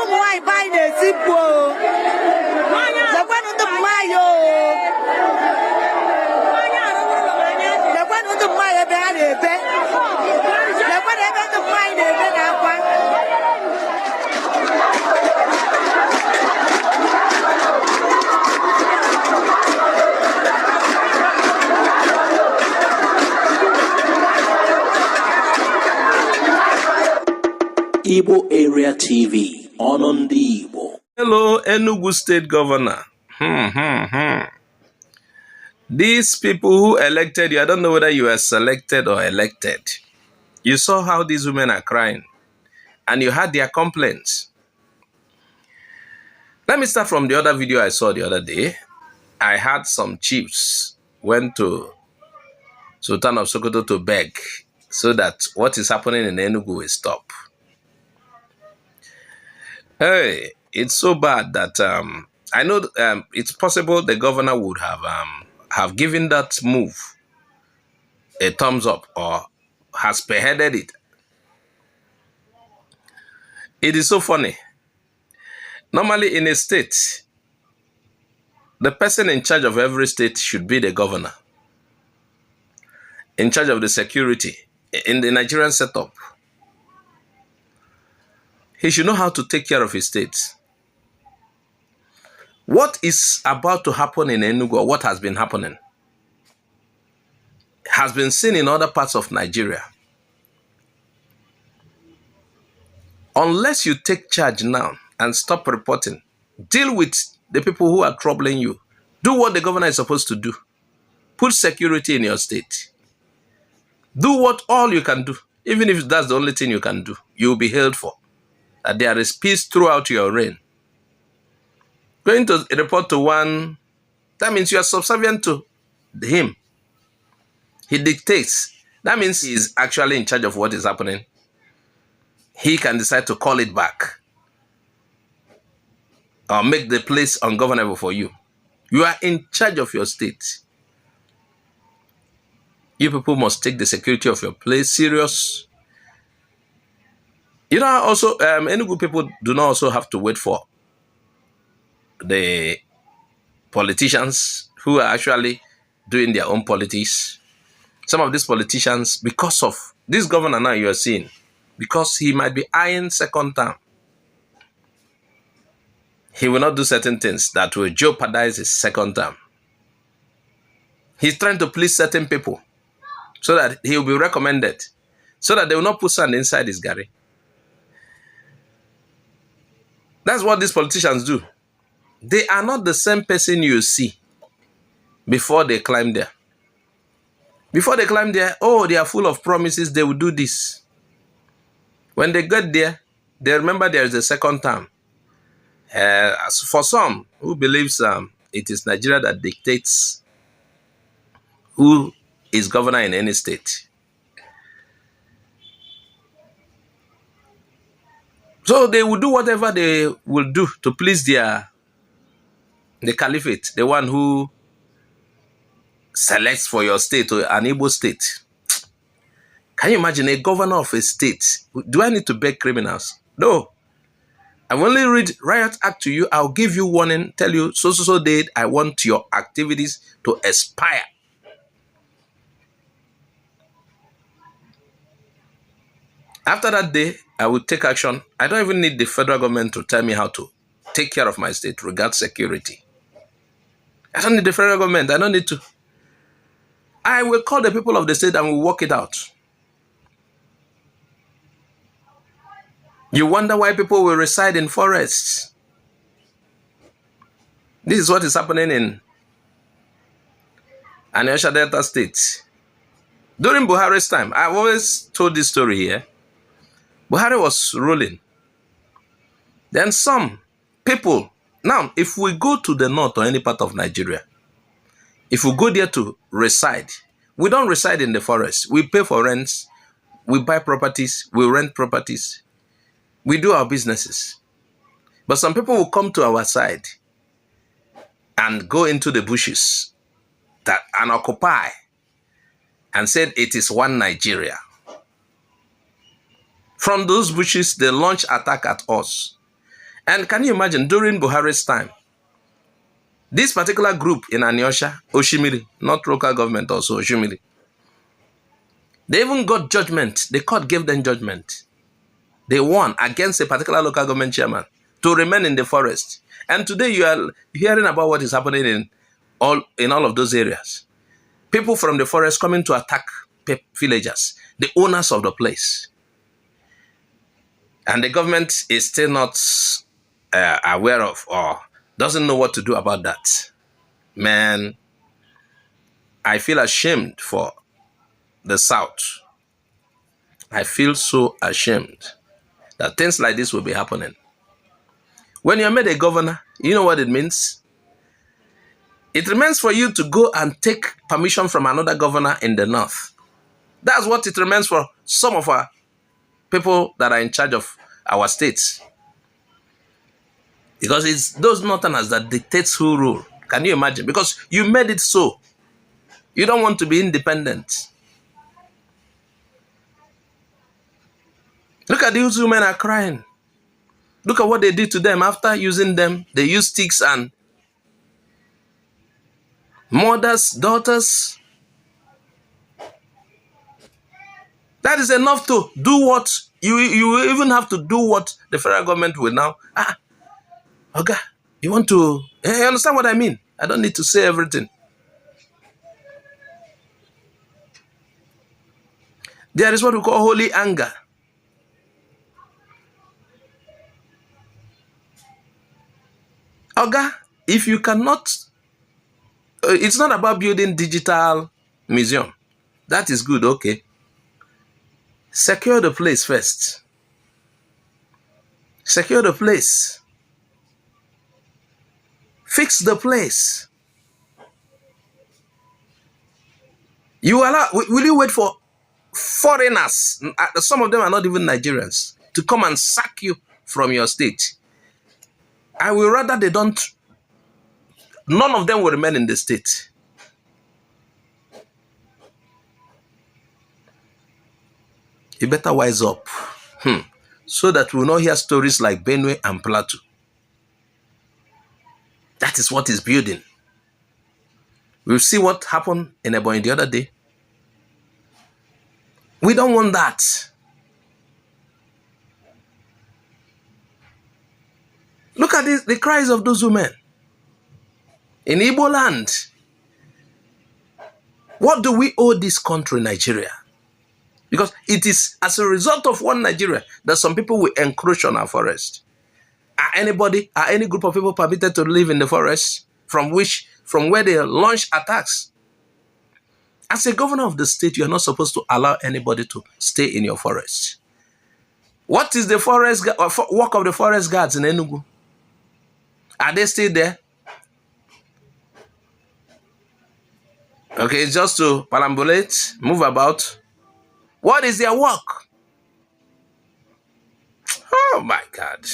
why buy the simple. The one on the Mayo. The one on the Maya Bad. The whatever the mind is that I want. Igbo Area TV on the Igbo. Hello, Enugu State Governor. These people who elected you, I don't know whether you were selected or elected. You saw how these women are crying, and you had their complaints. Let me start from the other video I saw the other day. I had some chiefs went to Sultan of Sokoto to beg so that what is happening in Enugu will stop. Hey, it's so bad that I know it's possible the governor would have given that move a thumbs up or has spearheaded it. It is so funny. Normally in a state, the person in charge of every state should be the governor, in charge of the security in the Nigerian setup. He should know how to take care of his state. What is about to happen in Enugu, or what has been happening, has been seen in other parts of Nigeria. Unless you take charge now and stop reporting, deal with the people who are troubling you. Do what the governor is supposed to do. Put security in your state. Do what all you can do. Even if that's the only thing you can do, you will be held for. That there is peace throughout your reign. Going to report to one, that means you are subservient to him. He dictates. That means he is actually in charge of what is happening. He can decide to call it back or make the place ungovernable for you. You are in charge of your state. You people must take the security of your place serious. You know, also, Enugu people do not also have to wait for the politicians who are actually doing their own politics. Some of these politicians, because of this governor now you are seeing, because he might be eyeing second term, he will not do certain things that will jeopardize his second term. He's trying to please certain people so that he will be recommended, so that they will not put sand inside his garri. That's what these politicians do. They are not the same person you see before they climb there. Before they climb there, oh, they are full of promises, they will do this. When they get there, they remember there is a second term. For some who believes it is Nigeria that dictates who is governor in any state. So they will do whatever they will do to please the caliphate, the one who selects for your state or an Igbo state. Can you imagine a governor of a state? Do I need to beg criminals? No. I will only read Riot Act to you. I'll give you warning, tell you so date. I want your activities to expire. After that day, I will take action. I don't even need the federal government to tell me how to take care of my state regarding security. I don't need the federal government. I don't need to. I will call the people of the state and we'll work it out. You wonder why people will reside in forests. This is what is happening in Anambra Delta State. During Buhari's time, I've always told this story here. Buhari was ruling. Then some people, now if we go to the north or any part of Nigeria, if we go there to reside, we don't reside in the forest. We pay for rents, we buy properties, we rent properties, we do our businesses. But some people will come to our side and go into the bushes and occupy and said it is one Nigeria. From those bushes, they launch attack at us. And can you imagine, during Buhari's time, this particular group in Anyosha, Oshimiri, not local government also, Oshimiri, they even got judgment. The court gave them judgment. They won against a particular local government chairman to remain in the forest. And today you are hearing about what is happening in all of those areas. People from the forest coming to attack villagers, the owners of the place. And the government is still not aware of or doesn't know what to do about that. Man, I feel ashamed for the South. I feel so ashamed that things like this will be happening. When you're made a governor, you know what it means? It remains for you to go and take permission from another governor in the north. That's what it remains for some of our people that are in charge of our states. Because it's those northerners that dictates who rule. Can you imagine? Because you made it so. You don't want to be independent. Look at these women are crying. Look at what they did to them after using them. They used sticks and mothers, daughters. That is enough to do what you even have to do what the federal government will now. Okay, you want to, you understand what I mean? I don't need to say everything. There is what we call holy anger. Oga, if you cannot, it's not about building digital museum. That is good, okay. Secure the place first. Secure the place. Fix the place. Will you wait for foreigners, some of them are not even Nigerians, to come and sack you from your state? I will rather they don't, none of them will remain in the state. You better wise up, so that we will not hear stories like Benue and Plateau. That is what is building. We'll see what happened in Ebonyi the other day. We don't want that. Look at this, the cries of those women. In Igbo land, what do we owe this country, Nigeria? Because it is as a result of one Nigeria that some people will encroach on our forest. Are any group of people permitted to live in the forest from where they launch attacks? As a governor of the state, you are not supposed to allow anybody to stay in your forest. What is the work of the forest guards in Enugu? Are they still there? Okay, it's just to perambulate, move about. What is their work? Oh my God.